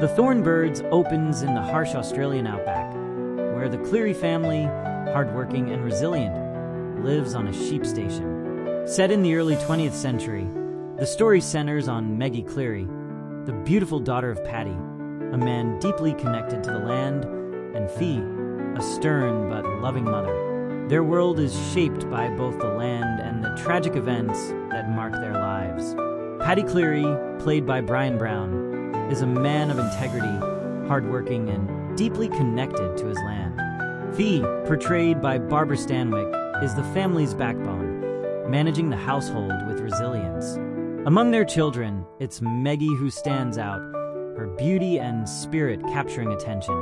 The Thorn Birds opens in the harsh Australian Outback, where the Cleary family, hardworking and resilient, lives on a sheep station. Set in the early 20th century, the story centers on Meggie Cleary, the beautiful daughter of Paddy, a man deeply connected to the land, and Fee, a stern but loving mother. Their world is shaped by both the land and the tragic events that mark their lives. Paddy Cleary, played by Brian Brown, is a man of integrity, hardworking, and deeply connected to his land. Fee, portrayed by Barbara Stanwyck, is the family's backbone, managing the household with resilience. Among their children, it's Meggie who stands out, her beauty and spirit capturing attention.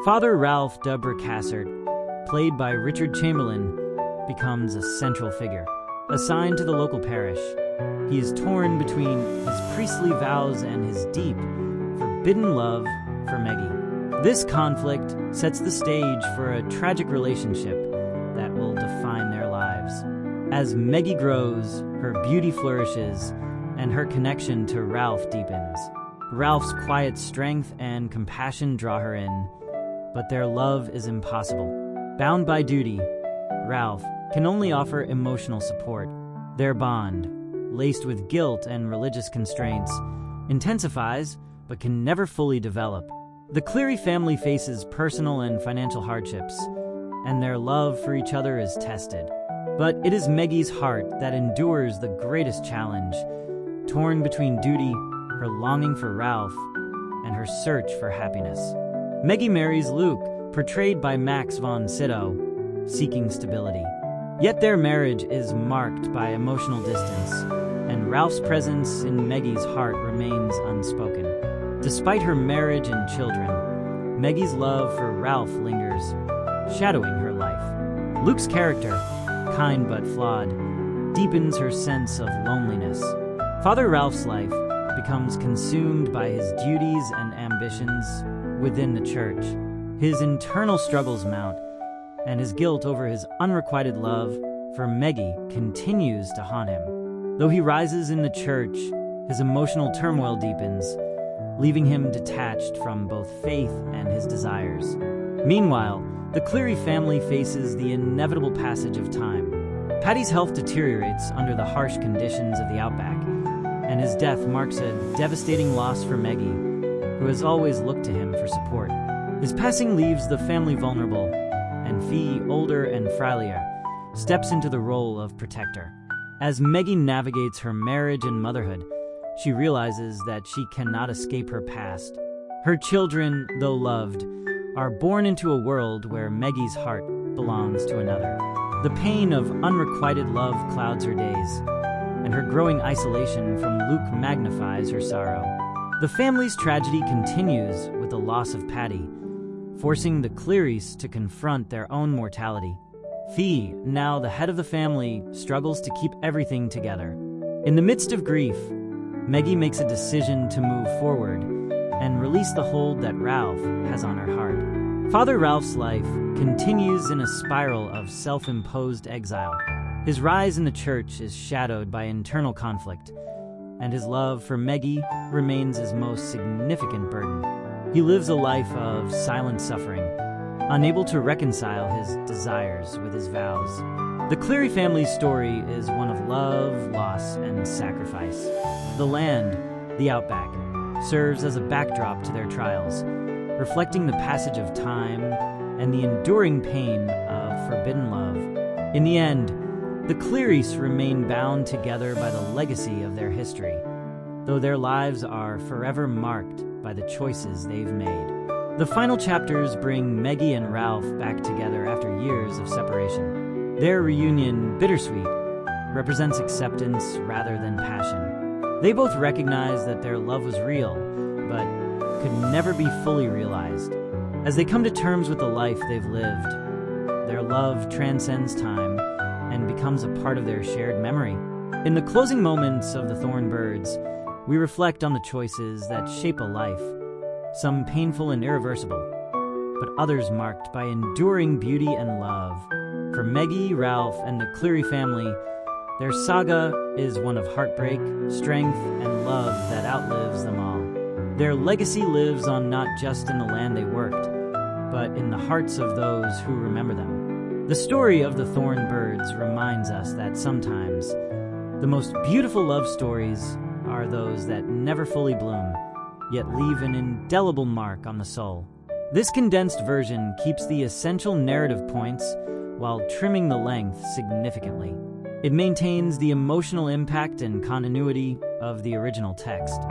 Father Ralph de Bricassart, played by Richard Chamberlain, becomes a central figure. Assigned to the local parish, he is torn between his priestly vows and his deep, forbidden love for Meggie. This conflict sets the stage for a tragic relationship that will define their lives. As Meggie grows, her beauty flourishes, and her connection to Ralph deepens. Ralph's quiet strength and compassion draw her in, but their love is impossible. Bound by duty, Ralph can only offer emotional support. Their bond, laced with guilt and religious constraints, intensifies but can never fully develop. The Cleary family faces personal and financial hardships, and their love for each other is tested. But it is Meggie's heart that endures the greatest challenge, torn between duty, her longing for Ralph, and her search for happiness. Meggie marries Luke, portrayed by Max von Sydow, seeking stability. Yet their marriage is marked by emotional distance, and Ralph's presence in Meggie's heart remains unspoken. Despite her marriage and children, Meggie's love for Ralph lingers, shadowing her life. Luke's character, kind but flawed, deepens her sense of loneliness. Father Ralph's life becomes consumed by his duties and ambitions within the church. His internal struggles mount, and his guilt over his unrequited love for Meggie continues to haunt him. Though he rises in the church, his emotional turmoil deepens, leaving him detached from both faith and his desires. Meanwhile, the Cleary family faces the inevitable passage of time. Paddy's health deteriorates under the harsh conditions of the Outback, and his death marks a devastating loss for Meggie, who has always looked to him for support. His passing leaves the family vulnerable, and Fee, older and frailer, steps into the role of protector. As Meggie navigates her marriage and motherhood, she realizes that she cannot escape her past. Her children, though loved, are born into a world where Meggie's heart belongs to another. The pain of unrequited love clouds her days, and her growing isolation from Luke magnifies her sorrow. The family's tragedy continues with the loss of Paddy, forcing the Clearys to confront their own mortality. Fee, now the head of the family, struggles to keep everything together. In the midst of grief, Meggie makes a decision to move forward and release the hold that Ralph has on her heart. Father Ralph's life continues in a spiral of self-imposed exile. His rise in the church is shadowed by internal conflict, and his love for Meggie remains his most significant burden. He lives a life of silent suffering, unable to reconcile his desires with his vows. The Cleary family's story is one of love, loss, and sacrifice. The land, the Outback, serves as a backdrop to their trials, reflecting the passage of time and the enduring pain of forbidden love. In the end, the Clearys remain bound together by the legacy of their history, though their lives are forever marked by the choices they've made. The final chapters bring Meggie and Ralph back together after years of separation. Their reunion, bittersweet, represents acceptance rather than passion. They both recognize that their love was real, but could never be fully realized. As they come to terms with the life they've lived, their love transcends time and becomes a part of their shared memory. In the closing moments of The Thorn Birds, we reflect on the choices that shape a life, some painful and irreversible, but others marked by enduring beauty and love. For Meggie, Ralph, and the Cleary family, their saga is one of heartbreak, strength, and love that outlives them all. Their legacy lives on not just in the land they worked, but in the hearts of those who remember them. The story of the Thorn Birds reminds us that sometimes the most beautiful love stories are those that never fully bloom, yet leave an indelible mark on the soul. This condensed version keeps the essential narrative points while trimming the length significantly. It maintains the emotional impact and continuity of the original text.